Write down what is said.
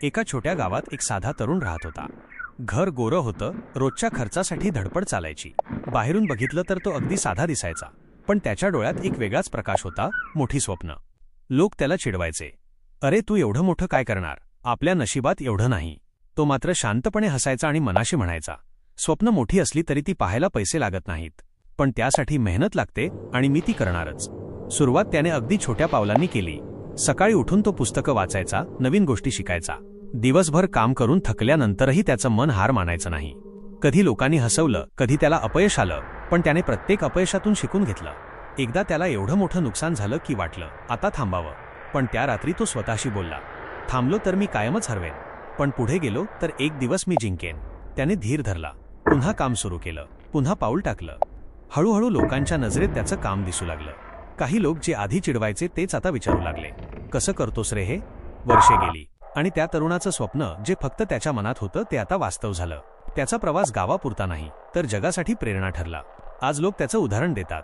एका छोट्या गावात एक साधा तरुण राहत होता. घर गोरं होतं, रोजच्या खर्चासाठी धडपड चालायची. बाहेरून बघितलं तर तो अगदी साधा दिसायचा, पण त्याच्या डोळ्यात एक वेगळाच प्रकाश होता, मोठी स्वप्न. लोक त्याला चिडवायचे, अरे तू एवढं मोठं काय करणार, आपल्या नशिबात एवढं नाही. तो मात्र शांतपणे हसायचा आणि मनाशी म्हणायचा, स्वप्न मोठी असली तरी ती पाहायला पैसे लागत नाहीत, पण त्यासाठी मेहनत लागते आणि मी ती करणारच. सुरुवात त्याने अगदी छोट्या पावलांनी केली. सकाळी उठून तो पुस्तकं वाचायचा, नवीन गोष्टी शिकायचा. दिवसभर काम करून थकल्यानंतरही त्याचं मन हार मानायचं नाही. कधी लोकांनी हसवलं, कधी त्याला अपयश आलं, पण त्याने प्रत्येक अपयशातून शिकून घेतलं. एकदा त्याला एवढं मोठं नुकसान झालं की वाटलं आता थांबावं, पण त्या रात्री तो स्वतःशी बोलला, थांबलो तर मी कायमच हरवेन, पण पुढे गेलो तर एक दिवस मी जिंकेन. त्याने धीर धरला, पुन्हा काम सुरू केलं, पुन्हा पाऊल टाकलं. हळूहळू लोकांच्या नजरेत त्याचं काम दिसू लागलं. काही लोक जे आधी चिडवायचे तेच आता विचारू लागले, कसं करतोस रे हे. वर्षे गेली आणि त्या तरुणाचं स्वप्न जे फक्त त्याच्या मनात होतं ते आता वास्तव झालं. त्याचा प्रवास गावापुरता नाही तर जगासाठी प्रेरणा ठरला. आज लोक त्याचं उदाहरण देतात.